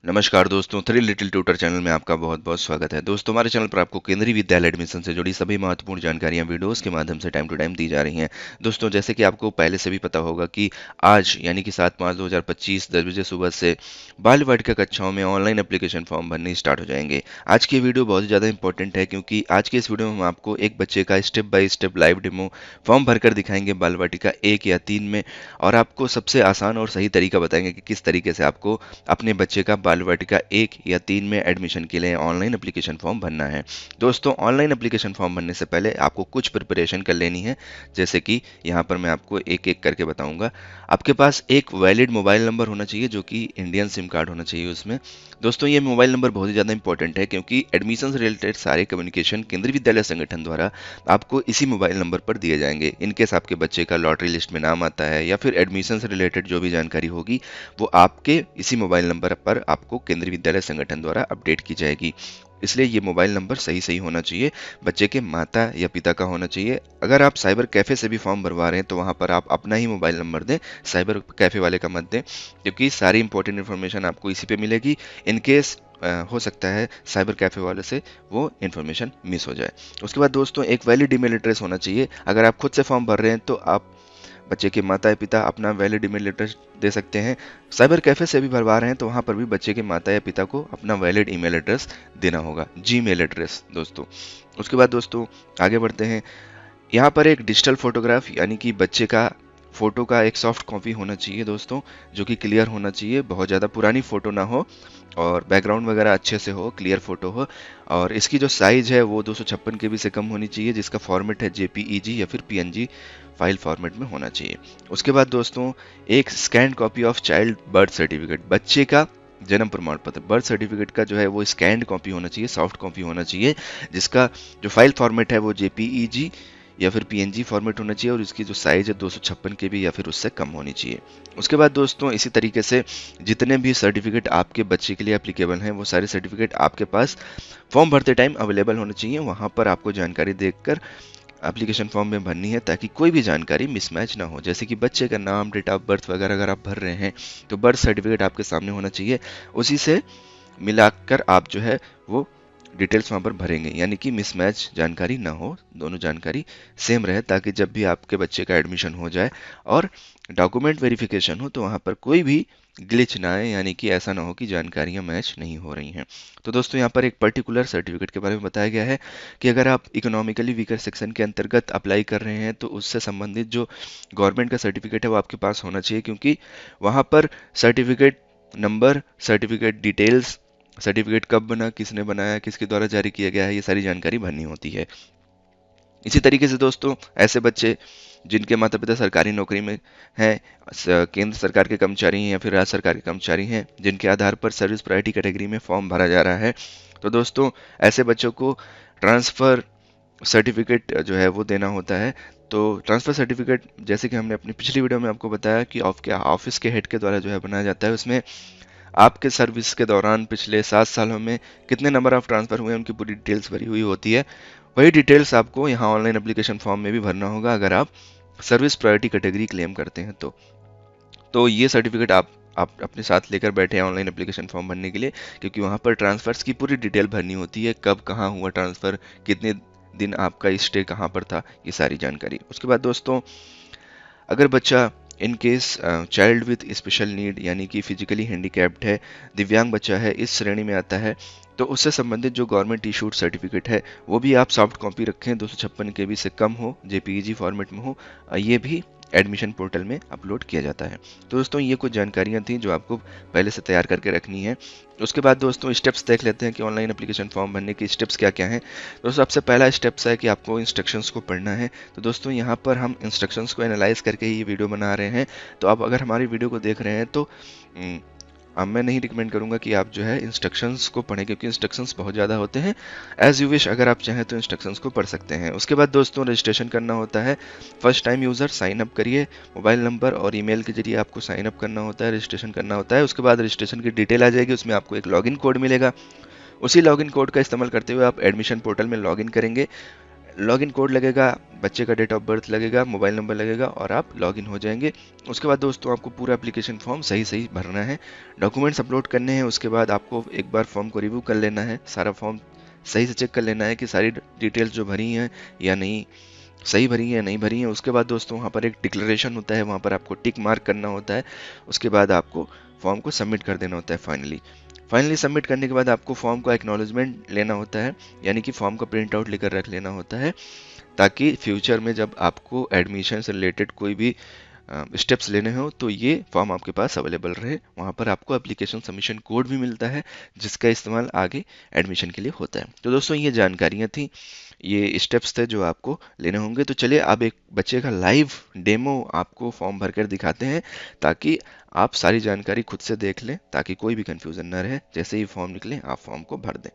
नमस्कार दोस्तों, three little tutor channel में आपका बहुत बहुत स्वागत है। दोस्तों, हमारे चैनल पर आपको केंद्रीय विद्यालय एडमिशन से जुड़ी सभी महत्वपूर्ण जानकारियां वीडियोस के माध्यम से टाइम टू टाइम दी जा रही हैं। दोस्तों, जैसे कि आपको पहले से भी पता होगा कि आज यानी कि 7 मार्च 2025 10 बजे सुबह से बाल वाटिका कक्षाओं में ऑनलाइन एप्लीकेशन फॉर्म भरने स्टार्ट हो जाएंगे। आज की वीडियो बहुत ही ज़्यादा इंपॉर्टेंट है क्योंकि आज की इस वीडियो में हम आपको एक बच्चे का step by step live demo form भरकर दिखाएंगे बाल वाटिका 1 या 3 में, और आपको सबसे आसान और सही तरीका बताएंगे कि किस तरीके से आपको अपने बच्चे का बाल वाटिका 1 या 3 में एडमिशन के लिए ऑनलाइन एप्लीकेशन फॉर्म भरना है। दोस्तों, ऑनलाइन एप्लीकेशन फॉर्म भरने से पहले आपको कुछ प्रिपरेशन कर लेनी है, जैसे कि यहाँ पर मैं आपको एक एक करके बताऊंगा। आपके पास एक वैलिड मोबाइल नंबर होना चाहिए जो कि इंडियन सिम कार्ड होना चाहिए उसमें। दोस्तों, ये मोबाइल नंबर बहुत ही ज़्यादा इंपॉर्टेंट है क्योंकि एडमिशन से रिलेटेड सारे कम्युनिकेशन केंद्रीय विद्यालय संगठन द्वारा आपको इसी मोबाइल नंबर पर दिए जाएंगे। इनकेस आपके बच्चे का लॉटरी लिस्ट में नाम आता है या फिर एडमिशन से रिलेटेड जो भी जानकारी होगी वो आपके इसी मोबाइल नंबर पर आपको केंद्रीय विद्यालय संगठन द्वारा अपडेट की जाएगी। इसलिए ये मोबाइल नंबर सही सही होना चाहिए, बच्चे के माता या पिता का होना चाहिए। अगर आप साइबर कैफ़े से भी फॉर्म भरवा रहे हैं तो वहाँ पर आप अपना ही मोबाइल नंबर दें, साइबर कैफ़े वाले का मत दें, क्योंकि सारी इंपॉर्टेंट इन्फॉर्मेशन आपको इसी पे मिलेगी। इनकेस हो सकता है साइबर कैफ़े वाले से वो इन्फॉर्मेशन मिस हो जाए। उसके बाद दोस्तों, एक वैलिड ईमेल एड्रेस होना चाहिए। अगर आप खुद से फॉर्म भर रहे हैं तो आप बच्चे के माता या पिता अपना वैलिड ईमेल एड्रेस दे सकते हैं। साइबर कैफ़े से भी भरवा रहे हैं तो वहाँ पर भी बच्चे के माता या पिता को अपना वैलिड ईमेल एड्रेस देना होगा, जीमेल एड्रेस दोस्तों। उसके बाद दोस्तों आगे बढ़ते हैं। यहाँ पर एक डिजिटल फोटोग्राफ यानी कि बच्चे का फ़ोटो का एक सॉफ्ट कॉपी होना चाहिए दोस्तों, जो कि क्लियर होना चाहिए, बहुत ज़्यादा पुरानी फ़ोटो ना हो और बैकग्राउंड वगैरह अच्छे से हो, क्लियर फ़ोटो हो। और इसकी जो साइज़ है वो 256 KB से कम होनी चाहिए, जिसका फॉर्मेट है JPEG या फिर PNG फाइल फॉर्मेट में होना चाहिए। उसके बाद दोस्तों, एक scan copy of child birth certificate, बच्चे का जन्म प्रमाण पत्र, बर्थ सर्टिफिकेट का जो है वो स्कैंड कॉपी होना चाहिए, सॉफ्ट कॉपी होना चाहिए, जिसका जो फाइल फॉर्मेट है वो JPEG या फिर PNG फॉर्मेट होना चाहिए और इसकी जो साइज़ है 256 KB या फिर उससे कम होनी चाहिए। उसके बाद दोस्तों, इसी तरीके से जितने भी सर्टिफिकेट आपके बच्चे के लिए एप्लीकेबल हैं वो सारे सर्टिफिकेट आपके पास फॉर्म भरते टाइम अवेलेबल होने चाहिए। वहाँ पर आपको जानकारी देखकर एप्लीकेशन फॉर्म में भरनी है ताकि कोई भी जानकारी मिसमैच ना हो। जैसे कि बच्चे का नाम, डेट ऑफ बर्थ वगैरह अगर आप भर रहे हैं तो बर्थ सर्टिफिकेट आपके सामने होना चाहिए, उसी से मिलाकर आप जो है वो डिटेल्स वहाँ पर भरेंगे, यानी कि मिसमैच जानकारी ना हो, दोनों जानकारी सेम रहे, ताकि जब भी आपके बच्चे का एडमिशन हो जाए और डॉक्यूमेंट वेरिफिकेशन हो तो वहाँ पर कोई भी ग्लिच ना आए, यानी कि ऐसा ना हो कि जानकारियाँ मैच नहीं हो रही हैं। तो दोस्तों, यहाँ पर एक पर्टिकुलर सर्टिफिकेट के बारे में बताया गया है कि अगर आप इकोनॉमिकली वीकर सेक्शन के अंतर्गत अप्लाई कर रहे हैं तो उससे संबंधित जो गवर्नमेंट का सर्टिफिकेट है वो आपके पास होना चाहिए, क्योंकि वहाँ पर certificate number, certificate details, certificate कब बना, किसने बनाया, किसके द्वारा जारी किया गया है, ये सारी जानकारी भरनी होती है। इसी तरीके से दोस्तों, ऐसे बच्चे जिनके माता पिता सरकारी नौकरी में हैं, केंद्र सरकार के कर्मचारी हैं या फिर राज्य सरकार के कर्मचारी हैं, जिनके आधार पर सर्विस प्रायोरिटी कैटेगरी में फॉर्म भरा जा रहा है, तो दोस्तों ऐसे बच्चों को ट्रांसफ़र सर्टिफिकेट जो है वो देना होता है। तो ट्रांसफ़र सर्टिफिकेट, जैसे कि हमने अपनी पिछली वीडियो में आपको बताया कि ऑफिस के हेड के द्वारा जो है बनाया जाता है, उसमें आपके सर्विस के दौरान पिछले 7 सालों में कितने नंबर ऑफ ट्रांसफ़र हुए हैं उनकी पूरी डिटेल्स भरी हुई होती है। वही डिटेल्स आपको यहाँ ऑनलाइन एप्लीकेशन फॉर्म में भी भरना होगा अगर आप सर्विस प्रायोरिटी कैटेगरी क्लेम करते हैं तो ये सर्टिफिकेट आप अपने साथ लेकर बैठे हैं ऑनलाइन एप्लीकेशन फॉर्म भरने के लिए, क्योंकि वहाँ पर ट्रांसफ़र्स की पूरी डिटेल भरनी होती है, कब कहाँ हुआ ट्रांसफ़र, कितने दिन आपका स्टे कहाँ पर था, ये सारी जानकारी। उसके बाद दोस्तों, अगर बच्चा in case child with special need यानी कि फिजिकली हैंडीकैप्ड है, दिव्यांग बच्चा है, इस श्रेणी में आता है, तो उससे संबंधित जो गवर्नमेंट इशूड सर्टिफिकेट है वो भी आप सॉफ्ट कॉपी रखें, 256 KB से कम हो, JPEG फॉर्मेट में हो। ये भी एडमिशन पोर्टल में अपलोड किया जाता है। तो दोस्तों, ये कुछ जानकारियाँ थी जो आपको पहले से तैयार करके रखनी है। उसके बाद दोस्तों, स्टेप्स देख लेते हैं कि ऑनलाइन एप्लीकेशन फॉर्म भरने के स्टेप्स क्या क्या हैं। दोस्तों, सबसे पहला स्टेप्स है कि आपको इंस्ट्रक्शंस को पढ़ना है। तो दोस्तों, यहाँ पर हम इंस्ट्रक्शंस को एनालाइज करके ही ये वीडियो बना रहे हैं। तो आप अगर हमारी वीडियो को देख रहे हैं तो अब मैं नहीं रिकमेंड करूंगा कि आप जो है इंस्ट्रक्शंस को पढ़ें, क्योंकि इंस्ट्रक्शंस बहुत ज़्यादा होते हैं। एज यू विश, अगर आप चाहें तो इंस्ट्रक्शंस को पढ़ सकते हैं। उसके बाद दोस्तों, रजिस्ट्रेशन करना होता है। First time user sign up करिए, मोबाइल नंबर और ईमेल के जरिए आपको साइन अप करना होता है, रजिस्ट्रेशन करना होता है। उसके बाद रजिस्ट्रेशन की डिटेल आ जाएगी, उसमें आपको एक लॉगिन कोड मिलेगा। उसी लॉगिन कोड का इस्तेमाल करते हुए आप एडमिशन पोर्टल में लॉगिन करेंगे। लॉगिन कोड लगेगा, बच्चे का डेट ऑफ बर्थ लगेगा, मोबाइल नंबर लगेगा और आप लॉगिन हो जाएंगे। उसके बाद दोस्तों आपको पूरा एप्लीकेशन फॉर्म सही सही भरना है, डॉक्यूमेंट्स अपलोड करने हैं। उसके बाद आपको एक बार फॉर्म को रिव्यू कर लेना है, सारा फॉर्म सही से चेक कर लेना है कि सारी डिटेल्स जो भरी हैं या नहीं, सही भरी है या नहीं भरी है। उसके बाद दोस्तों वहाँ पर एक डिक्लेरेशन होता है, वहाँ पर आपको टिक मार्क करना होता है। उसके बाद आपको फॉर्म को सबमिट कर देना होता है। फाइनली सबमिट करने के बाद आपको फॉर्म का एक्नॉलेजमेंट लेना होता है, यानी कि फॉर्म का प्रिंट आउट लेकर रख लेना होता है, ताकि फ्यूचर में जब आपको एडमिशन से रिलेटेड कोई भी स्टेप्स लेने हो तो ये फॉर्म आपके पास अवेलेबल रहे। वहाँ पर आपको एप्लीकेशन सबमिशन कोड भी मिलता है, जिसका इस्तेमाल आगे एडमिशन के लिए होता है। तो दोस्तों ये जानकारियाँ थी, ये स्टेप्स थे जो आपको लेने होंगे। तो चलिए अब एक बच्चे का लाइव डेमो आपको फॉर्म भरकर दिखाते हैं, ताकि आप सारी जानकारी खुद से देख लें, ताकि कोई भी कंफ्यूजन ना रहे। जैसे ही फॉर्म निकले आप फॉर्म को भर दें।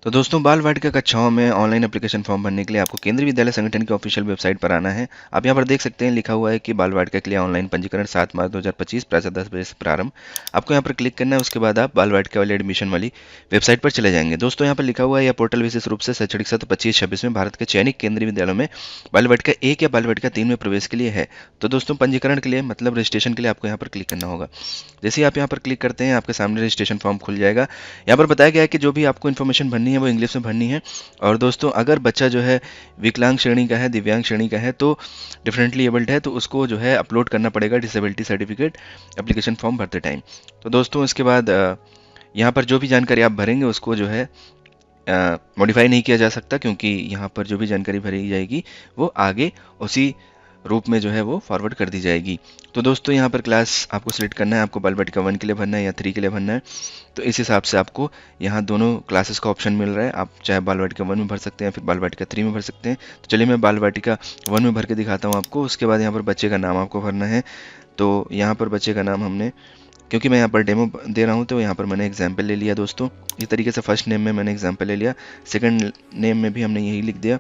तो दोस्तों बाल वाटिका कक्षाओं में ऑनलाइन एप्लीकेशन फॉर्म भरने के लिए आपको केंद्रीय विद्यालय संगठन की ऑफिशियल वेबसाइट पर आना है। आप यहां पर देख सकते हैं लिखा हुआ है कि बाल वाटिका के लिए ऑनलाइन पंजीकरण 7 मार्च 2025 प्रातः 10 बजे से प्रारंभ। आपको यहां पर क्लिक करना है। उसके बाद आप बाल वाटिका वाली एडमिशन वाली वेबसाइट पर चले जाएंगे। दोस्तों यहाँ पर लिखा हुआ है यह पोर्टल विशेष रूप से शैक्षणिक सत्र 25-26 में भारत के चयनित केंद्रीय विद्यालयों में बाल वाटिका 1 या बाल वाटिका 3 में प्रवेश के लिए है। तो दोस्तों पंजीकरण के लिए मतलब रजिस्ट्रेशन के लिए आपको यहाँ पर क्लिक करना होगा। जैसे ही आप यहाँ पर क्लिक करते हैं आपके सामने रजिस्ट्रेशन फॉर्म खुल जाएगा। यहाँ पर बताया गया है कि जो भी आपको इन्फॉर्मेशन भरनी है वो इंग्लिश में भरनी है। और दोस्तों अगर बच्चा जो है विकलांग श्रेणी का है, दिव्यांग श्रेणी का है, तो डिफरेंटली एबल्ड है, तो उसको जो है अपलोड करना पड़ेगा डिसेबिलिटी सर्टिफिकेट एप्लीकेशन फॉर्म भरते टाइम। तो दोस्तों इसके बाद यहाँ पर जो भी जानकारी आप भरेंगे उसको जो है मॉडिफाई नहीं किया जा सकता, क्योंकि यहाँ पर जो भी जानकारी भरी जाएगी वो आगे उसी रूप में जो है वो फॉरवर्ड कर दी जाएगी। तो दोस्तों यहाँ पर क्लास आपको सिलेक्ट करना है, आपको बाल वाटिका 1 के लिए भरना है या 3 के लिए भरना है। तो इस हिसाब से आपको यहाँ दोनों क्लासेस का ऑप्शन मिल रहा है। आप चाहे बाल वाटिका 1 में भर सकते हैं, फिर बाल वाटिका 3 में भर सकते हैं। तो चलिए मैं बाल वाटिका 1 में भर के दिखाता हूँ आपको। उसके बाद यहाँ पर बच्चे का नाम आपको भरना है। तो यहाँ पर बच्चे का नाम हमने, क्योंकि मैं यहाँ पर डेमो दे रहा हूँ तो यहाँ पर मैंने एग्जाम्पल ले लिया दोस्तों। इस तरीके से फर्स्ट नेम में मैंने एग्जाम्पल ले लिया, सेकंड नेम में भी हमने यही लिख दिया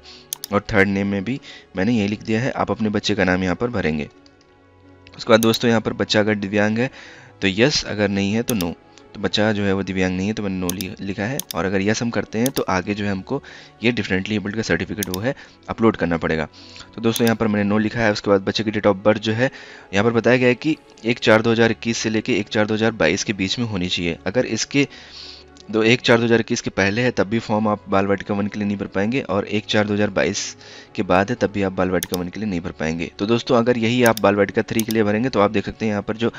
और थर्ड नेम में भी मैंने यही लिख दिया है। आप अपने बच्चे का नाम यहाँ पर भरेंगे। उसके बाद दोस्तों यहाँ पर बच्चा अगर दिव्यांग है तो यस, अगर नहीं है तो नो। तो बच्चा जो है वो दिव्यांग नहीं है तो मैंने नो लिखा है। और अगर यस हम करते हैं तो आगे जो है हमको ये डिफरेंटली एबल्ड का सर्टिफिकेट वो है अपलोड करना पड़ेगा। तो दोस्तों यहाँ पर मैंने नो लिखा है। उसके बाद बच्चे की डेट ऑफ बर्थ जो है यहाँ पर बताया गया है कि 1/4/2021 से लेके 1/4/2022 के बीच में होनी चाहिए। अगर इसके 1/4/2021 के पहले है तब भी फॉर्म आप बाल वाटिका 1 के लिए नहीं भर पाएंगे, और 1/4/2022 के बाद है तब भी आप बाल वाटिका 1 के लिए नहीं भर पाएंगे। तो दोस्तों अगर यही आप बाल वाटिका 3 के लिए भरेंगे तो आप देख सकते हैं यहाँ पर जो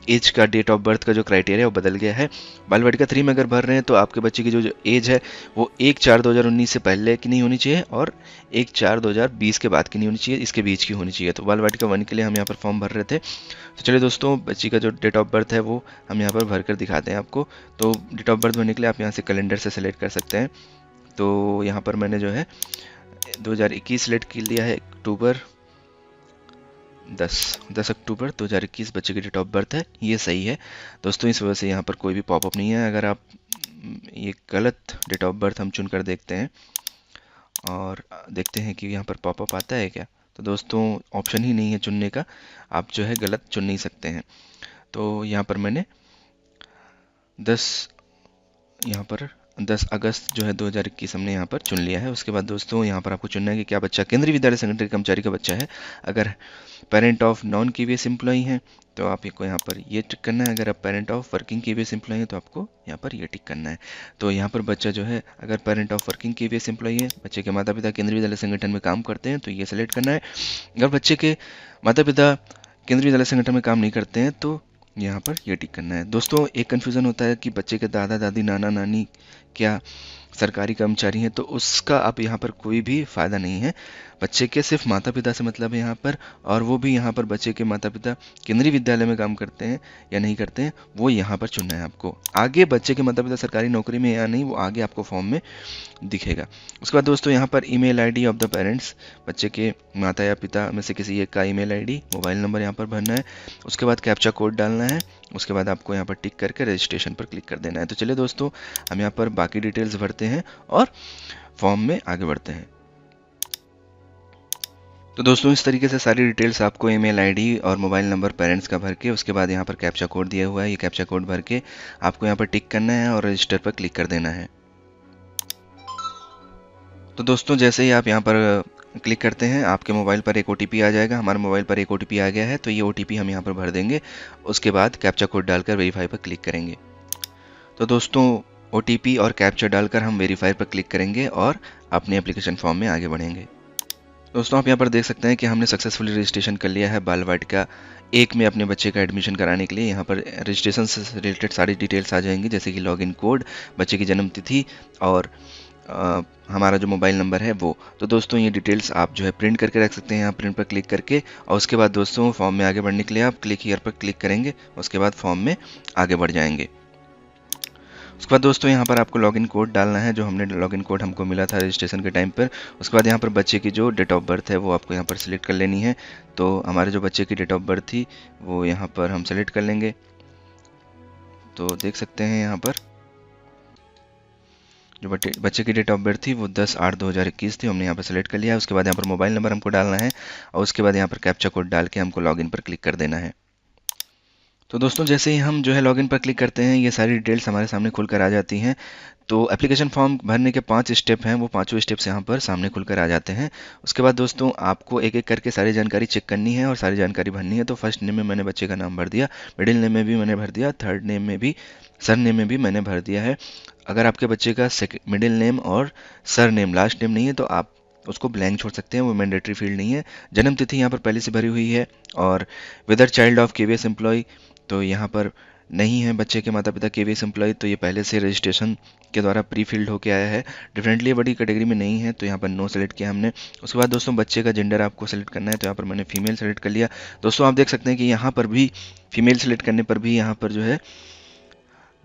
एज का, डेट ऑफ बर्थ का जो क्राइटेरिया वो बदल गया है। बाल वाटिका 3 में अगर भर रहे हैं तो आपके बच्चे की जो एज है वो 1/4/2019 से पहले की नहीं होनी चाहिए और 1/4/2020 के बाद की नहीं होनी चाहिए, इसके बीच की होनी चाहिए। तो बाल वाटिका 1 के लिए हम यहाँ पर फॉर्म भर रहे थे। तो चलिए दोस्तों बच्ची का जो डेट ऑफ बर्थ है वो हम यहाँ पर भर कर दिखाते हैं आपको। तो डेट ऑफ बर्थ भरने के लिए आप यहाँ से कैलेंडर से सेलेक्ट कर सकते हैं। तो यहाँ पर मैंने जो है 2021 सेलेक्ट कर लिया है, अक्टूबर 10 अक्टूबर 2021 बच्चे की डेट ऑफ बर्थ है, ये सही है दोस्तों। इस वजह से यहाँ पर कोई भी पॉपअप नहीं है। अगर आप ये गलत डेट ऑफ बर्थ हम चुन कर देखते हैं और देखते हैं कि यहाँ पर पॉपअप आता है क्या, तो दोस्तों ऑप्शन ही नहीं है चुनने का, आप जो है गलत चुन नहीं सकते हैं। तो यहाँ पर मैंने 10 यहाँ पर 10 अगस्त जो है 2021 हमने यहाँ पर चुन लिया है। उसके बाद दोस्तों यहाँ पर आपको चुनना है कि क्या बच्चा केंद्रीय विद्यालय संगठन के कर्मचारी का बच्चा है। अगर parent of non KVS employee हैं तो आपको यहाँ पर ये टिक करना है। अगर आप parent of working KVS employee हैं तो आपको यहाँ पर ये टिक करना है। तो यहाँ पर बच्चा जो है अगर parent of working KVS employee है, बच्चे के माता पिता केंद्रीय विद्यालय संगठन में काम करते हैं तो ये सेलेक्ट करना है। अगर बच्चे के माता पिता केंद्रीय विद्यालय संगठन में काम नहीं करते हैं तो यहाँ पर ये टिक करना है। दोस्तों एक कन्फ्यूज़न होता है कि बच्चे के दादा दादी नाना नानी क्या सरकारी कर्मचारी हैं, तो उसका अब यहाँ पर कोई भी फ़ायदा नहीं है। बच्चे के सिर्फ माता पिता से मतलब है यहाँ पर, और वो भी यहाँ पर बच्चे के माता पिता केंद्रीय विद्यालय में काम करते हैं या नहीं करते हैं वो यहाँ पर चुनना है आपको। आगे बच्चे के माता पिता सरकारी नौकरी में या नहीं वो आगे आपको फॉर्म में दिखेगा। उसके बाद दोस्तों यहाँ पर email ID of the parents, बच्चे के माता या पिता में से किसी एक का ईमेल आईडी, मोबाइल नंबर यहाँ पर भरना है। उसके बाद कैप्चा कोड डालना है। उसके बाद आपको यहाँ पर टिक करके रजिस्ट्रेशन पर क्लिक कर देना है। तो चलिए दोस्तों हम यहाँ पर बाकी डिटेल्स भरते हैं और फॉर्म में आगे बढ़ते हैं। तो दोस्तों इस तरीके से सारी डिटेल्स आपको ईमेल आईडी और मोबाइल नंबर पेरेंट्स का भर के, उसके बाद यहाँ पर कैप्चा कोड दिया हुआ है, ये कैप्चा कोड भर के आपको यहाँ पर टिक करना है और रजिस्टर पर क्लिक कर देना है। तो दोस्तों जैसे ही आप यहाँ पर क्लिक करते हैं, आपके मोबाइल पर एक ओटीपी आ जाएगा। हमारे मोबाइल पर एक ओटीपी आ गया है, तो ये ओटीपी हम यहाँ पर भर देंगे। उसके बाद कैप्चा कोड डालकर वेरीफाई पर क्लिक करेंगे। तो दोस्तों ओटीपी और कैप्चा डालकर हम वेरीफाई पर क्लिक करेंगे और अपने एप्लीकेशन फॉर्म में आगे बढ़ेंगे। दोस्तों आप यहाँ पर देख सकते हैं कि हमने सक्सेसफुली रजिस्ट्रेशन कर लिया है बालवाटिका 1 में अपने बच्चे का एडमिशन कराने के लिए। यहाँ पर रजिस्ट्रेशन से रिलेटेड सारी डिटेल्स आ जाएंगी, जैसे कि लॉगिन कोड, बच्चे की जन्म तिथि और हमारा जो मोबाइल नंबर है वो। तो दोस्तों ये डिटेल्स आप जो है प्रिंट करके रख सकते हैं, यहाँ प्रिंट पर क्लिक करके। और उसके बाद दोस्तों फॉर्म में आगे बढ़ने के लिए आप क्लिक हियर पर क्लिक करेंगे, उसके बाद फॉर्म में आगे बढ़ जाएंगे। उसके बाद दोस्तों यहाँ पर आपको लॉगिन कोड डालना है, जो हमने लॉगिन कोड हमको मिला था रजिस्ट्रेशन के टाइम पर। उसके बाद यहाँ पर बच्चे की जो डेट ऑफ बर्थ है वो आपको यहाँ पर सिलेक्ट कर लेनी है। तो हमारे जो बच्चे की डेट ऑफ बर्थ थी वो यहाँ पर हम सेलेक्ट कर लेंगे। तो देख सकते हैं यहाँ पर जो बच्चे की डेट ऑफ बर्थ थी वो 10/8/2021 थी, हमने यहाँ पर सेलेक्ट कर लिया है। उसके बाद यहाँ पर मोबाइल नंबर हमको डालना है और उसके बाद यहाँ पर कैप्चा कोड डाल के हमको लॉगिन पर क्लिक कर देना है। तो दोस्तों जैसे ही हम जो है लॉगिन पर क्लिक करते हैं, ये सारी डिटेल्स हमारे सामने खुलकर आ जाती हैं। तो एप्लीकेशन फॉर्म भरने के 5 स्टेप हैं, वो पाँचों स्टेप्स यहाँ पर सामने खुलकर आ जाते हैं। उसके बाद दोस्तों आपको एक एक करके सारी जानकारी चेक करनी है और सारी जानकारी भरनी है। तो फर्स्ट नेम में मैंने बच्चे का नाम भर दिया, मिडिल नेम में भी मैंने भर दिया, थर्ड नेम में भी, सर नेम में भी मैंने भर दिया है। अगर आपके बच्चे का मिडिल नेम और सर नेम लास्ट नेम नहीं है तो आप उसको ब्लैंक छोड़ सकते हैं, वो मैंडेटरी फील्ड नहीं है। जन्म तिथि यहाँ पर पहले से भरी हुई है। और whether child of KVS employ, तो यहाँ पर नहीं है बच्चे के माता पिता केवीएस एम्प्लॉय, तो ये पहले से रजिस्ट्रेशन के द्वारा प्री फिल्ड होके आया है। डिफरेंटली बड़ी कैटेगरी में नहीं है, तो यहाँ पर नो सेलेक्ट किया हमने। उसके बाद दोस्तों बच्चे का जेंडर आपको सेलेक्ट करना है, तो यहाँ पर मैंने फीमेल सेलेक्ट कर लिया। दोस्तों आप देख सकते हैं कि यहाँ पर भी फीमेल सेलेक्ट करने पर भी यहाँ पर जो है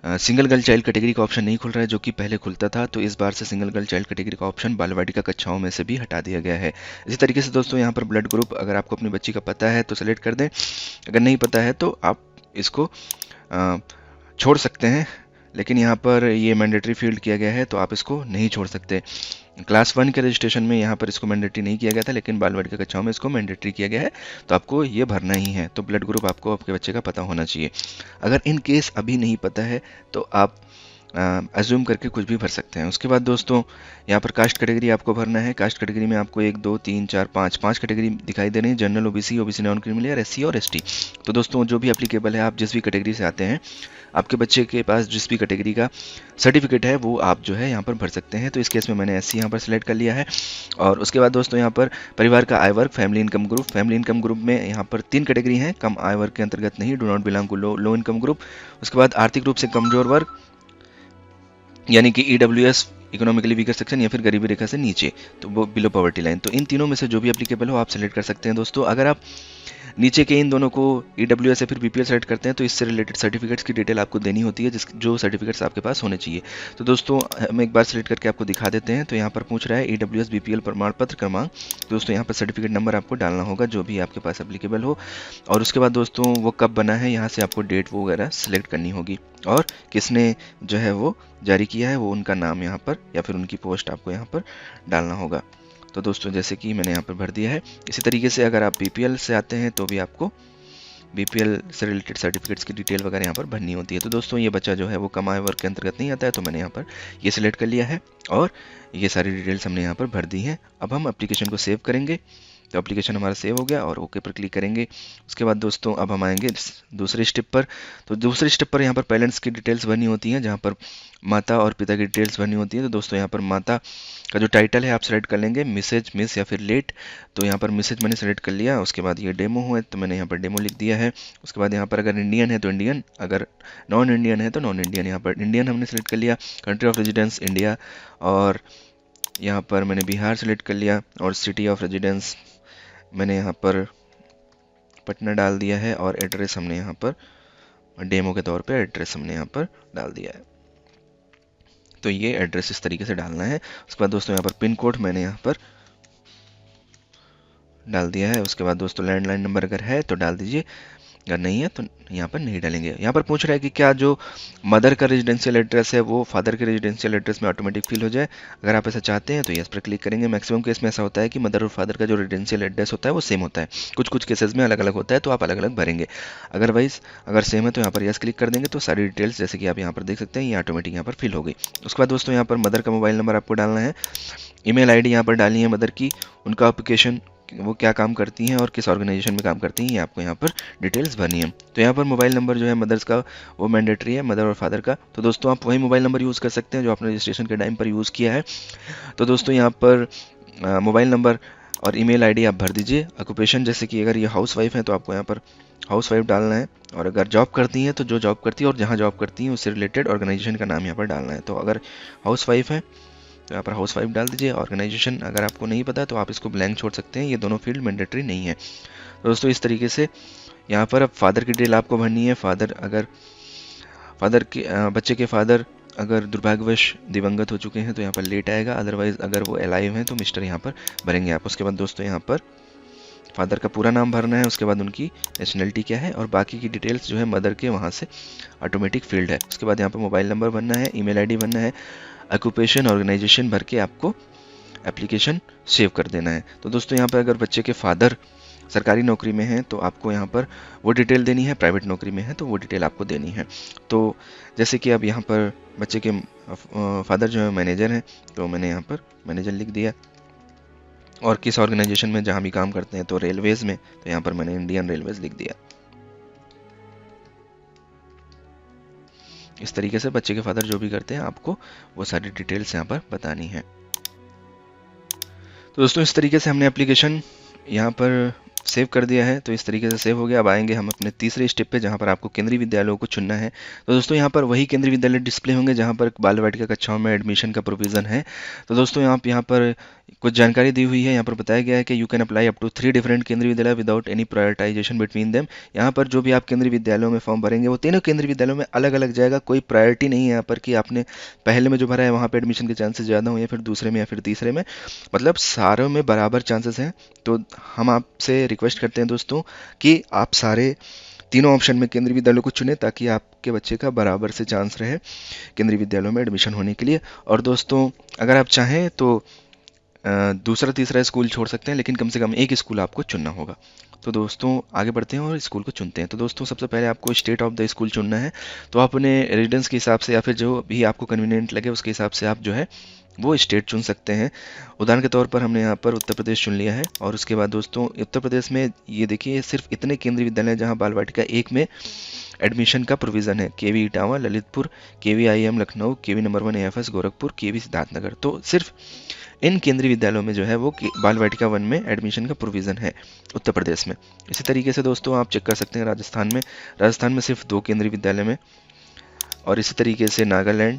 सिंगल गर्ल चाइल्ड कैटेगरी का ऑप्शन नहीं खुल रहा है, जो कि पहले खुलता था। तो इस बार से सिंगल गर्ल चाइल्ड कैटेगरी का ऑप्शन बालवाटिका कक्षाओं में से भी हटा दिया गया है। इसी तरीके से दोस्तों यहाँ पर ब्लड ग्रुप अगर आपको अपनी बच्ची का पता है तो सेलेक्ट कर दें, अगर नहीं पता है तो आप इसको छोड़ सकते हैं। लेकिन यहाँ पर ये मैंडेटरी फील्ड किया गया है, तो आप इसको नहीं छोड़ सकते। क्लास 1 के रजिस्ट्रेशन में यहाँ पर इसको मैंडेटरी नहीं किया गया था, लेकिन बालवाटिका कक्षाओं में इसको मैंडेटरी किया गया है, तो आपको ये भरना ही है। तो ब्लड ग्रुप आपको आपके बच्चे का पता होना चाहिए। अगर इन केस अभी नहीं पता है तो आप अज्यूम करके कुछ भी भर सकते हैं। उसके बाद दोस्तों यहाँ पर कास्ट कैटेगरी आपको भरना है। कास्ट कैटेगरी में आपको 1 2 3 4 5 कैटेगरी दिखाई दे रही है, general, OBC, OBC non criminal, SC और एसटी। तो दोस्तों जो भी एप्लीकेबल है, आप जिस भी कैटेगरी से आते हैं, आपके बच्चे के पास जिस भी कैटेगरी का सर्टिफिकेट है वो आप जो है यहाँ पर भर सकते हैं। तो इस केस में मैंने एससी यहाँ पर सेलेक्ट कर लिया है। और उसके बाद दोस्तों यहाँ पर परिवार का आय वर्ग, family income group. Family income group में यहाँ पर 3 कैटेगरी हैं, कम आय वर्ग के अंतर्गत नहीं, do not belong to low income group. उसके बाद आर्थिक रूप से कमजोर वर्ग, यानी कि ईडब्ल्यूएस, इकोनॉमिकली वीकर सेक्शन, या फिर गरीबी रेखा से नीचे, तो वो बिलो पॉवर्टी लाइन। तो इन तीनों में से जो भी एप्लीकेबल हो आप सेलेक्ट कर सकते हैं। दोस्तों अगर आप नीचे के इन दोनों को ईडब्ल्यूएस या फिर बीपीएल सेलेक्ट करते हैं तो इससे रिलेटेड सर्टिफिकेट्स की डिटेल आपको देनी होती है, जो सर्टिफिकेट्स आपके पास होने चाहिए। तो दोस्तों हम एक बार सेलेक्ट करके आपको दिखा देते हैं। तो यहाँ पर पूछ रहा है ईडब्ल्यूएस बीपीएल प्रमाण पत्र क्रमांक। दोस्तों यहाँ पर सर्टिफिकेट नंबर आपको डालना होगा, जो भी आपके पास एप्लीकेबल हो। और उसके बाद दोस्तों वो कब बना है, यहाँ से आपको डेट वगैरह सेलेक्ट करनी होगी, और किसने जो है वो जारी किया है वो उनका नाम यहाँ पर या फिर उनकी पोस्ट आपको यहाँ पर डालना होगा। तो दोस्तों जैसे कि मैंने यहाँ पर भर दिया है। इसी तरीके से अगर आप बीपीएल से आते हैं तो भी आपको बीपीएल से रिलेटेड सर्टिफिकेट्स की डिटेल वगैरह यहाँ पर भरनी होती है। तो दोस्तों ये बच्चा जो है वो कम आय वर्ग के अंतर्गत नहीं आता है, तो मैंने यहाँ पर ये सिलेक्ट कर लिया है और ये सारी डिटेल्स हमने यहाँ पर भर दी हैं। अब हम एप्लीकेशन को सेव करेंगे। तो एप्लीकेशन हमारा सेव हो गया और ओके पर क्लिक करेंगे। उसके बाद दोस्तों अब हम आएंगे दूसरे स्टेप पर। तो दूसरे स्टेप पर यहाँ पर पेरेंट्स की डिटेल्स भरनी होती हैं, जहाँ पर माता और पिता की डिटेल्स भरनी होती है। तो दोस्तों यहाँ पर माता का जो टाइटल है आप सेलेक्ट कर लेंगे, मिसेज, मिस या फिर लेट। तो यहाँ पर मिसेज मैंने सेलेक्ट कर लिया। उसके बाद ये डेमो है तो मैंने यहाँ पर डेमो लिख दिया है। उसके बाद यहाँ पर अगर इंडियन है तो इंडियन, अगर नॉन इंडियन है तो नॉन इंडियन। यहाँ पर इंडियन हमने सेलेक्ट कर लिया, कंट्री ऑफ रेजिडेंस इंडिया, और यहाँ पर मैंने बिहार सेलेक्ट कर लिया, और सिटी ऑफ रेजिडेंस मैंने यहाँ पर पटना डाल दिया है, और एड्रेस हमने यहाँ पर डेमो के तौर पे एड्रेस हमने यहाँ पर डाल दिया है। तो ये एड्रेस इस तरीके से डालना है। उसके बाद दोस्तों यहाँ पर पिन कोड मैंने यहाँ पर डाल दिया है। उसके बाद दोस्तों लैंडलाइन नंबर अगर है तो डाल दीजिए। अगर नहीं है तो यहाँ पर नहीं डालेंगे। यहाँ पर पूछ रहा है कि क्या जो मदर का रेजिडेंशियल एड्रेस है वो फादर के रेजिडेंशियल एड्रेस में ऑटोमेटिक फिल हो जाए। अगर आप ऐसा चाहते हैं तो यस पर क्लिक करेंगे। मैक्सिमम केस में ऐसा होता है कि मदर और फादर का जो रेजिडेंशियल एड्रेस होता है वो सेम होता है, कुछ कुछ केसेस में अलग अलग होता है, तो आप अलग अलग भरेंगे। अदरवाइज अगर सेम है तो यहाँ पर यस क्लिक कर देंगे, तो सारी डिटेल्स जैसे कि आप यहाँ पर देख सकते हैं ये ऑटोमेटिक यहाँ पर फिल हो गई। उसके बाद दोस्तों यहाँ पर मदर का मोबाइल नंबर आपको डालना है, ईमेल आईडी यहाँ पर डालनी है मदर की, उनका ऑक्यूपेशन, वो क्या काम करती हैं और किस ऑर्गेनाइजेशन में काम करती हैं, ये आपको यहाँ पर डिटेल्स भरनी है। तो यहाँ पर मोबाइल नंबर जो है मदर्स का वो मैंडेटरी है, मदर और फादर का। तो दोस्तों आप वही मोबाइल नंबर यूज़ कर सकते हैं जो आपने रजिस्ट्रेशन के टाइम पर यूज़ किया है। तो दोस्तों यहाँ पर मोबाइल नंबर और ईमेल आईडी आप भर दीजिए। ऑक्यूपेशन जैसे कि अगर ये हाउस वाइफ है तो आपको यहाँ पर हाउस वाइफ डालना है, और अगर जॉब करती हैं तो जो जॉब करती है और जहाँ जॉब करती हैं उससे रिलेटेड ऑर्गेनाइजेशन का नाम यहाँ पर डालना है। तो अगर हाउस वाइफ है तो यहाँ पर हाउस वाइफ डाल दीजिए। ऑर्गेनाइजेशन अगर आपको नहीं पता तो आप इसको ब्लैंक छोड़ सकते हैं, ये दोनों फील्ड मैंडेटरी नहीं है। तो दोस्तों इस तरीके से यहाँ पर अब फादर की डिटेल आपको भरनी है। फादर अगर फादर के बच्चे के फादर अगर दुर्भाग्यवश दिवंगत हो चुके हैं तो यहाँ पर लेट आएगा, अदरवाइज अगर वो अलाइव हैं तो मिस्टर यहाँ पर भरेंगे आप। उसके बाद दोस्तों यहाँ पर फादर का पूरा नाम भरना है, उसके बाद उनकी नेशनलिटी क्या है, और बाकी की डिटेल्स जो है मदर के वहाँ से ऑटोमेटिक फील्ड है। उसके बाद यहाँ पर मोबाइल नंबर भरना है, ईमेल आईडी भरना है, ऑक्यूपेशन ऑर्गेनाइजेशन भर के आपको एप्लीकेशन सेव कर देना है। तो दोस्तों यहाँ पर अगर बच्चे के फादर सरकारी नौकरी में हैं तो आपको यहाँ पर वो डिटेल देनी है, प्राइवेट नौकरी में है तो वो डिटेल आपको देनी है। तो जैसे कि अब यहाँ पर बच्चे के फादर जो है मैनेजर हैं, तो मैंने यहाँ पर मैनेजर लिख दिया, और किस ऑर्गेनाइजेशन में जहाँ भी काम करते हैं तो रेलवेज़ में, तो यहाँ पर मैंने इंडियन रेलवेज़ लिख दिया। इस तरीके से बच्चे के फादर जो भी करते हैं आपको वो सारी डिटेल्स यहाँ पर बतानी है। तो दोस्तों इस तरीके से हमने एप्लीकेशन यहाँ पर सेव कर दिया है। तो इस तरीके से सेव हो गया। अब आएंगे हम अपने तीसरे स्टेप पे जहाँ पर आपको केंद्रीय विद्यालयों को चुनना है। तो दोस्तों यहाँ पर वही केंद्रीय विद्यालय डिस्प्ले होंगे जहाँ पर बाल वाटिका कक्षाओं में एडमिशन का प्रोविज़न है। तो दोस्तों यहाँ पर कुछ जानकारी दी हुई है। यहाँ पर बताया गया है कि you can apply up to 3 different Kendriya Vidyalaya without any prioritization between them. यहाँ पर जो भी आप केंद्रीय विद्यालयों में फॉर्म भरेंगे वो तीनों केंद्रीय विद्यालयों में अलग अलग जाएगा, कोई प्रायोरिटी नहीं है यहाँ पर कि आपने पहले में जो भरा है वहाँ पर एडमिशन के चांसेस ज़्यादा हो या फिर दूसरे में या फिर तीसरे में, मतलब सारों में बराबर चांसेस हैं। तो हम आपसे रिक्वेस्ट करते हैं दोस्तों कि आप सारे तीनों ऑप्शन में केंद्रीय विद्यालयों को चुनें ताकि आपके बच्चे का बराबर से चांस रहे केंद्रीय विद्यालयों में एडमिशन होने के लिए। और दोस्तों अगर आप चाहें तो दूसरा तीसरा स्कूल छोड़ सकते हैं, लेकिन कम से कम एक स्कूल आपको चुनना होगा। तो दोस्तों आगे बढ़ते हैं और स्कूल को चुनते हैं। तो दोस्तों सबसे पहले आपको स्टेट ऑफ द स्कूल चुनना है। तो आप अपने रेजिडेंस के हिसाब से या फिर जो भी आपको कन्वीनियंट लगे उसके हिसाब से आप जो है वो स्टेट चुन सकते हैं। उदाहरण के तौर पर हमने यहाँ पर उत्तर प्रदेश चुन लिया है। और उसके बाद दोस्तों उत्तर प्रदेश में ये देखिए सिर्फ इतने केंद्रीय विद्यालय हैं जहाँ बाल वाटिका 1 में एडमिशन का प्रोविज़न है। केवी इटावा ललितपुर, केवी आईएम लखनऊ, केवी नंबर 1 एएफएस गोरखपुर, केवी सिद्धार्थनगर। तो सिर्फ इन केंद्रीय विद्यालयों में जो है वो बाल वाटिका 1 में एडमिशन का प्रोविज़न है उत्तर प्रदेश में। इसी तरीके से दोस्तों आप चेक कर सकते हैं राजस्थान में सिर्फ 2 केंद्रीय विद्यालय में, और इसी तरीके से नागालैंड,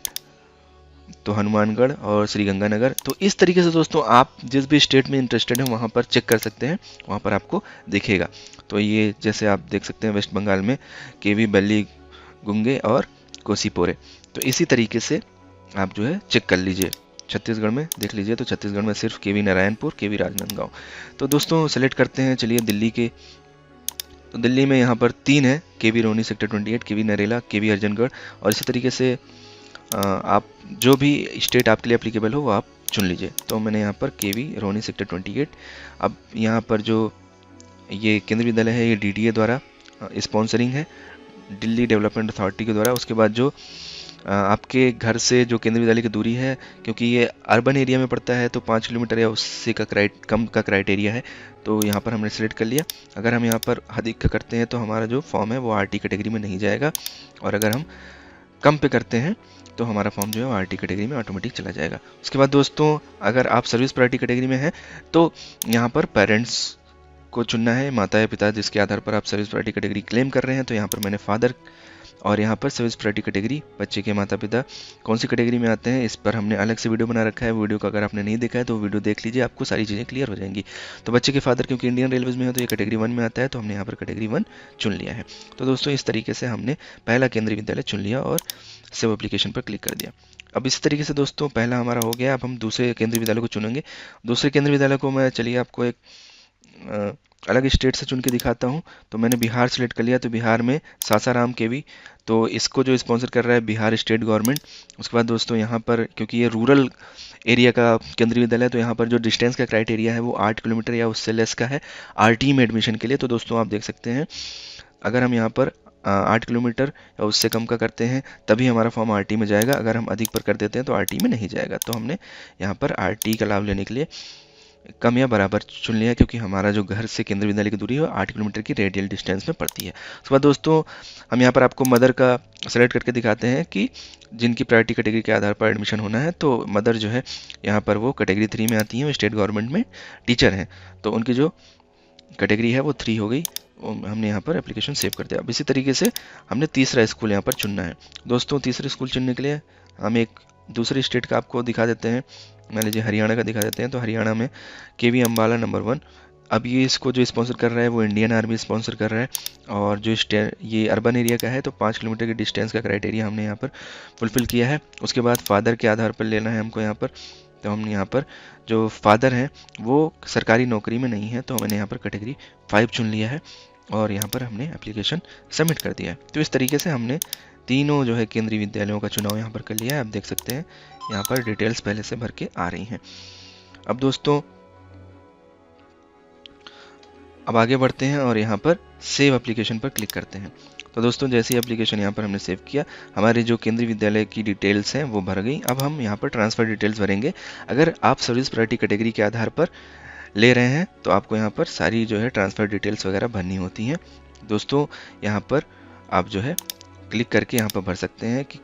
तो हनुमानगढ़ और श्रीगंगानगर। तो इस तरीके से दोस्तों आप जिस भी स्टेट में इंटरेस्टेड हैं वहाँ पर चेक कर सकते हैं, वहाँ पर आपको दिखेगा। तो ये जैसे आप देख सकते हैं वेस्ट बंगाल में केवी बल्ली गुंगे और कोसीपोरे। तो इसी तरीके से आप जो है चेक कर लीजिए। छत्तीसगढ़ में देख लीजिए तो छत्तीसगढ़ में सिर्फ केवी नारायणपुर, केवी राजनांदगांव। तो दोस्तों सेलेक्ट करते हैं चलिए दिल्ली के। तो दिल्ली में यहाँ पर 3 है, केवी रोहनी सेक्टर 28, केवी नरेला, केवी अर्जनगढ़। और इसी तरीके से आप जो भी स्टेट आपके लिए एप्लीकेबल हो वो आप चुन लीजिए। तो मैंने यहाँ पर केवी रोहनी सेक्टर 28। अब यहाँ पर जो ये केंद्रीय विद्यालय है ये डीडीए द्वारा स्पॉन्सरिंग है, दिल्ली डेवलपमेंट अथॉरिटी के द्वारा। उसके बाद जो आपके घर से जो केंद्रीय विद्यालय की दूरी है, क्योंकि ये अर्बन एरिया में पड़ता है तो 5 किलोमीटर या उससे का कम का क्राइटेरिया है। तो यहाँ पर हमने सेलेक्ट कर लिया। अगर हम यहाँ पर अधिक का करते हैं तो हमारा जो फॉर्म है वो आरटी कैटेगरी में नहीं जाएगा, और अगर हम कम पे करते हैं तो हमारा फॉर्म जो है आरटी कैटेगरी में ऑटोमेटिक चला जाएगा। उसके बाद दोस्तों अगर आप सर्विस प्रायोरिटी कैटेगरी में हैं तो यहाँ पर पेरेंट्स को चुनना है, माता या पिता जिसके आधार पर आप सर्विस प्रायोरिटी कैटेगरी क्लेम कर रहे हैं। तो यहाँ पर मैंने फादर, और यहाँ पर सर्विस प्रायोरिटी कैटेगरी बच्चे के माता पिता कौन सी कैटेगरी में आते हैं इस पर हमने अलग से वीडियो बना रखा है। वीडियो को अगर आपने नहीं देखा है तो वीडियो देख लीजिए, आपको सारी चीज़ें क्लियर हो जाएंगी। तो बच्चे के फादर क्योंकि इंडियन रेलवेज में है तो ये कैटेगरी 1 में आता है, तो हमने यहाँ पर कैटेगरी 1 चुन लिया है। तो दोस्तों इस तरीके से हमने पहला केंद्रीय विद्यालय चुन लिया और सेव एप्लीकेशन पर क्लिक कर दिया। अब इसी तरीके से दोस्तों पहला हमारा हो गया। अब हम दूसरे केंद्रीय विद्यालय को चुनेंगे। दूसरे केंद्रीय विद्यालय को मैं चलिए आपको एक अलग स्टेट से चुन के दिखाता हूँ। तो मैंने बिहार सेलेक्ट कर लिया, तो बिहार में सासाराम केवी, तो इसको जो स्पॉन्सर कर रहा है बिहार स्टेट गवर्नमेंट। उसके बाद दोस्तों यहाँ पर क्योंकि ये रूरल एरिया का केंद्रीय विद्यालय है, तो यहाँ पर जो डिस्टेंस का क्राइटेरिया है वो 8 किलोमीटर या उससे लेस का है आरटी में एडमिशन के लिए। तो दोस्तों आप देख सकते हैं, अगर हम यहाँ पर 8 किलोमीटर या उससे कम का करते हैं तभी हमारा फॉर्म आरटी में जाएगा, अगर हम अधिक पर कर देते हैं तो आरटी में नहीं जाएगा। तो हमने यहाँ पर आरटी का लाभ लेने के लिए कम या बराबर चुन लिया, क्योंकि हमारा जो घर से केंद्रीय विद्यालय की दूरी है वो 8 किलोमीटर की रेडियल डिस्टेंस में पड़ती है। उसके बाद दोस्तों हम यहाँ पर आपको मदर का सेलेक्ट करके दिखाते हैं कि जिनकी प्रायोरिटी कैटेगरी के आधार पर एडमिशन होना है। तो मदर जो है यहाँ पर वो कैटेगरी 3 में आती हैं, वो स्टेट गवर्नमेंट में टीचर हैं, तो उनकी जो कैटेगरी है वो 3 हो गई। हमने यहाँ पर एप्लीकेशन सेव कर दिया। अब इसी तरीके से हमने तीसरा स्कूल यहाँ पर चुनना है। दोस्तों तीसरे स्कूल चुनने के लिए हम एक दूसरे स्टेट का आपको दिखा देते हैं, मान लीजिए हरियाणा का दिखा देते हैं। तो हरियाणा में केवी अम्बाला नंबर 1। अब ये इसको जो स्पॉन्सर कर रहा है वो इंडियन आर्मी स्पॉन्सर कर रहा है, और जो ये अर्बन एरिया का है, तो 5 किलोमीटर के डिस्टेंस का क्राइटेरिया हमने यहाँ पर फुलफिल किया है। उसके बाद फादर के आधार पर लेना है हमको यहाँ पर। तो हमने यहाँ पर जो फादर हैं वो सरकारी नौकरी में नहीं है, तो मैंने यहाँ पर कैटेगरी 5 चुन लिया है और यहाँ पर हमने एप्लीकेशन सबमिट कर दिया है। तो इस तरीके से हमने तीनों जो है केंद्रीय विद्यालयों का चुनाव यहाँ पर कर लिया है। आप देख सकते हैं यहाँ पर डिटेल्स पहले से भर के आ रही हैं। अब दोस्तों अब आगे बढ़ते हैं और यहाँ पर सेव एप्लीकेशन पर क्लिक करते हैं। तो दोस्तों जैसे ही एप्लीकेशन यहाँ पर हमने सेव किया, हमारे जो केंद्रीय विद्यालय की डिटेल्स हैं वो भर गई। अब हम यहाँ पर ट्रांसफ़र डिटेल्स भरेंगे। अगर आप सर्विस प्रायोरिटी कैटेगरी के आधार पर ले रहे हैं तो आपको यहाँ पर सारी जो है ट्रांसफ़र डिटेल्स वगैरह भरनी होती हैं। दोस्तों यहाँ पर आप जो है क्लिक करके यहाँ पर भर सकते हैं कि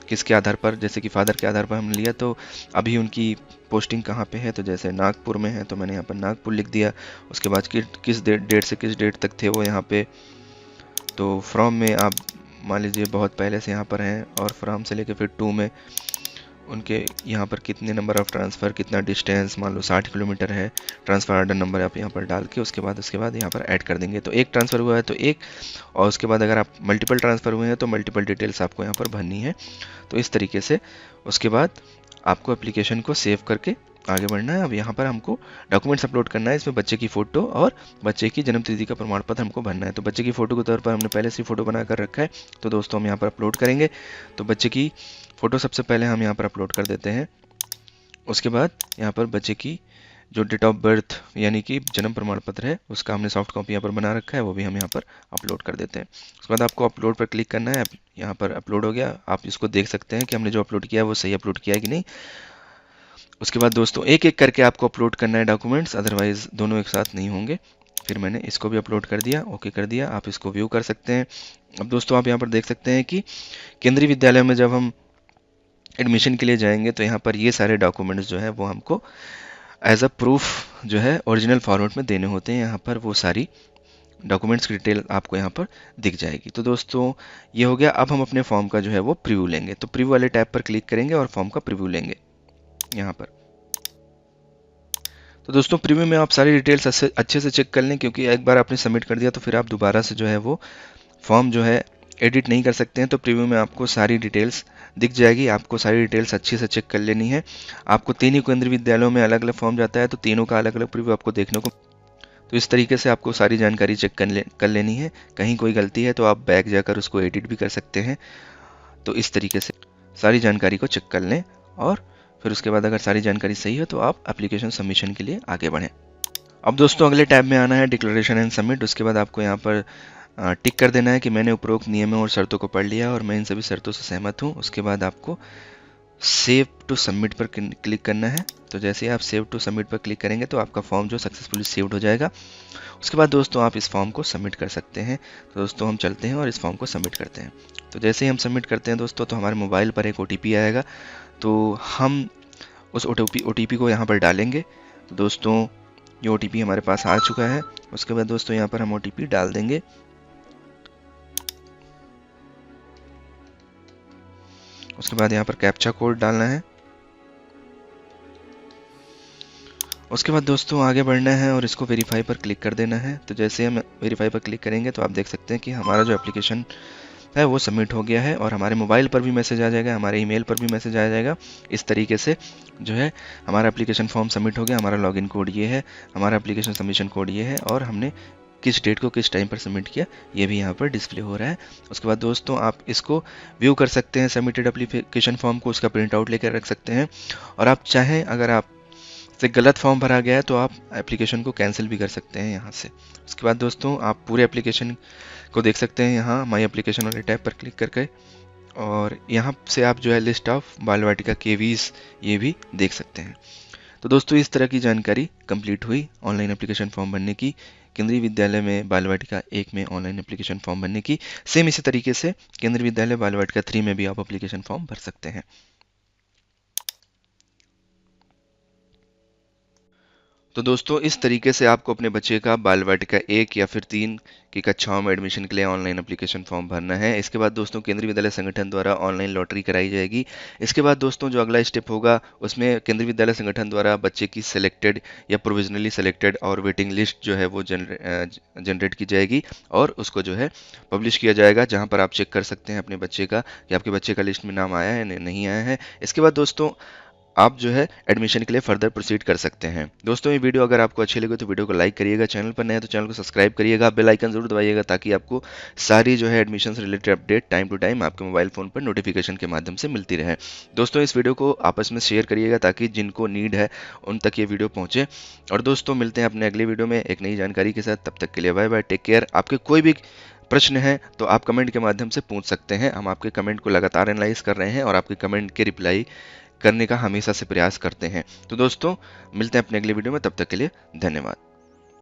किसके आधार पर, जैसे कि फादर के आधार पर हमने लिया तो अभी उनकी पोस्टिंग कहाँ पे है, तो जैसे नागपुर में है तो मैंने यहाँ पर नागपुर लिख दिया। उसके बाद किस डेट से किस डेट तक थे वो यहाँ पे। तो फ्रॉम में आप मान लीजिए बहुत पहले से यहाँ पर हैं, और फ्रॉम से लेके फिर टू में उनके यहाँ पर कितने नंबर ऑफ़ ट्रांसफ़र, कितना डिस्टेंस, मान लो 60 किलोमीटर है, ट्रांसफ़र ऑर्डर नंबर आप यहाँ पर डाल के उसके बाद यहाँ पर ऐड कर देंगे। तो एक ट्रांसफ़र हुआ है तो एक, और उसके बाद अगर आप मल्टीपल ट्रांसफ़र हुए हैं तो मल्टीपल डिटेल्स आपको यहाँ पर भरनी है। तो इस तरीके से उसके बाद आपको एप्लीकेशन को सेव करके आगे बढ़ना है। अब यहाँ पर हमको डॉक्यूमेंट्स अपलोड करना है। इसमें बच्चे की फ़ोटो और बच्चे की जन्म तिथि का प्रमाण पत्र हमको भरना है। तो बच्चे की फ़ोटो के तौर पर हमने पहले से फ़ोटो बना कर रखा है, तो दोस्तों हम यहाँ पर अपलोड करेंगे। तो बच्चे की फ़ोटो सबसे पहले हम यहाँ पर अपलोड कर देते हैं। उसके बाद यहाँ पर बच्चे की जो डेट ऑफ बर्थ यानी कि जन्म प्रमाण पत्र है उसका हमने सॉफ्ट कॉपी यहाँ पर बना रखा है, वो भी हम यहाँ पर अपलोड कर देते हैं। उसके बाद आपको अपलोड पर क्लिक करना है। यहाँ पर अपलोड हो गया, आप इसको देख सकते हैं कि हमने जो अपलोड किया है वो सही अपलोड किया है कि नहीं। उसके बाद दोस्तों एक एक करके आपको अपलोड करना है डॉक्यूमेंट्स, अदरवाइज़ दोनों एक साथ नहीं होंगे। फिर मैंने इसको भी अपलोड कर दिया, ओके कर दिया। आप इसको व्यू कर सकते हैं। अब दोस्तों आप यहाँ पर देख सकते हैं कि केंद्रीय विद्यालय में जब हम एडमिशन के लिए जाएंगे तो यहाँ पर ये सारे डॉक्यूमेंट्स जो है वो हमको एज अ प्रूफ जो है ओरिजिनल फॉर्मेट में देने होते हैं। यहाँ पर वो सारी डॉक्यूमेंट्स की डिटेल आपको यहाँ पर दिख जाएगी। तो दोस्तों ये हो गया। अब हम अपने फॉर्म का जो है वो प्रीव्यू लेंगे। तो प्रीव्यू वाले टैब पर क्लिक करेंगे और फॉर्म का प्रीव्यू लेंगे यहाँ पर। तो दोस्तों प्रीव्यू में आप सारी डिटेल्स अच्छे से चेक कर लें, क्योंकि एक बार आपने सबमिट कर दिया तो फिर आप दोबारा से जो है वो फॉर्म जो है एडिट नहीं कर सकते हैं। तो प्रीव्यू में आपको सारी डिटेल्स दिख जाएगी। आपको सारी डिटेल्स अच्छे से चेक कर लेनी है। आपको तीन ही केंद्रीय विद्यालयों में अलग अलग फॉर्म जाता है, तो तीनों का अलग अलग प्रीव्यू आपको देखने को। तो इस तरीके से आपको सारी जानकारी चेक कर लेनी है। कहीं कोई गलती है तो आप बैक जाकर उसको एडिट भी कर सकते हैं। तो इस तरीके से सारी जानकारी को चेक कर लें, और फिर उसके बाद अगर सारी जानकारी सही है तो आप एप्लीकेशन सबमिशन के लिए आगे बढ़ें। अब दोस्तों अगले टैब में आना है डिक्लेरेशन एंड सबमिट। उसके बाद आपको यहाँ पर टिक कर देना है कि मैंने उपरोक्त नियमों और शर्तों को पढ़ लिया और मैं इन सभी शर्तों से सहमत हूँ। उसके बाद आपको सेव टू सबमिट पर क्लिक करना है। तो जैसे ही आप सेव टू सबमिट पर क्लिक करेंगे तो आपका फॉर्म जो सक्सेसफुली सेव्ड हो जाएगा। उसके बाद दोस्तों आप इस फॉर्म को सबमिट कर सकते हैं। तो दोस्तों हम चलते हैं और इस फॉर्म को सबमिट करते हैं। तो जैसे ही हम सबमिट करते हैं दोस्तों तो हमारे मोबाइल पर एक OTP आएगा। तो हम उस OTP को यहाँ पर डालेंगे। तो दोस्तों ये OTP हमारे पास आ चुका है। उसके बाद दोस्तों यहाँ पर हम OTP डाल देंगे। उसके बाद यहाँ पर कैप्चा कोड डालना है। उसके बाद दोस्तों आगे बढ़ना है और इसको वेरीफाई पर क्लिक कर देना है। तो जैसे हम वेरीफाई पर क्लिक करेंगे तो आप देख सकते हैं कि हमारा जो एप्लीकेशन है वो सबमिट हो गया है और हमारे मोबाइल पर भी मैसेज आ जाएगा, हमारे ईमेल पर भी मैसेज आ जाएगा। इस तरीके से जो है हमारा एप्लीकेशन फॉर्म सबमिट हो गया, हमारा लॉगिन कोड ये है, हमारा एप्लीकेशन सबमिशन कोड ये है और हमने किस डेट को किस टाइम पर सबमिट किया ये भी यहाँ पर डिस्प्ले हो रहा है। उसके बाद दोस्तों आप इसको व्यू कर सकते हैं, सबमिटेड एप्लीकेशन फॉर्म को, उसका प्रिंट आउट लेकर रख सकते हैं। और आप चाहें अगर आप से गलत फॉर्म भरा गया है तो आप एप्लीकेशन को कैंसिल भी कर सकते हैं यहाँ से। उसके बाद दोस्तों आप पूरे एप्लीकेशन को देख सकते हैं यहाँ माई एप्लीकेशन वाले टैब पर क्लिक करके, और यहाँ से आप जो है लिस्ट ऑफ बालवाटिका केवीज ये भी देख सकते हैं। तो दोस्तों इस तरह की जानकारी कंप्लीट हुई ऑनलाइन एप्लीकेशन फॉर्म भरने की, केंद्रीय विद्यालय में बालवाटिका 1 में ऑनलाइन एप्लीकेशन फॉर्म भरने की। सेम इसी तरीके से केंद्रीय विद्यालय बालवाटिका 3 में भी आप एप्लीकेशन फॉर्म भर सकते हैं। तो दोस्तों इस तरीके से आपको अपने बच्चे का बालवाटिका 1 या फिर 3 की कक्षाओं में एडमिशन के लिए ऑनलाइन एप्लीकेशन फॉर्म भरना है। इसके बाद दोस्तों केंद्रीय विद्यालय संगठन द्वारा ऑनलाइन लॉटरी कराई जाएगी। इसके बाद दोस्तों जो अगला स्टेप होगा उसमें केंद्रीय विद्यालय संगठन द्वारा बच्चे की सिलेक्टेड या प्रोविजनली सिलेक्टेड और वेटिंग लिस्ट जो है वो जनरेट की जाएगी और उसको जो है पब्लिश किया जाएगा, जहाँ पर आप चेक कर सकते हैं अपने बच्चे का कि आपके बच्चे का लिस्ट में नाम आया है नहीं आया है। इसके बाद दोस्तों आप जो है एडमिशन के लिए फर्दर प्रोसीड कर सकते हैं। दोस्तों ये वीडियो अगर आपको अच्छी लगे तो वीडियो को लाइक करिएगा, चैनल पर नए हैं तो चैनल को सब्सक्राइब करिएगा, बेल आइकन जरूर दबाइएगा ताकि आपको सारी जो है एडमिशन से related update time to time आपके मोबाइल फ़ोन पर नोटिफिकेशन के माध्यम से मिलती रहे। दोस्तों इस वीडियो को आपस में शेयर करिएगा ताकि जिनको नीड है उन तक ये वीडियो पहुँचे। और दोस्तों मिलते हैं अपने अगले वीडियो में एक नई जानकारी के साथ, तब तक के लिए बाय बाय, टेक केयर। आपके कोई भी प्रश्न है तो आप कमेंट के माध्यम से पूछ सकते हैं, हम आपके कमेंट को लगातार एनालाइज कर रहे हैं और आपके कमेंट के रिप्लाई करने का हमेशा से प्रयास करते हैं। तो दोस्तों मिलते हैं अपने अगले वीडियो में, तब तक के लिए धन्यवाद।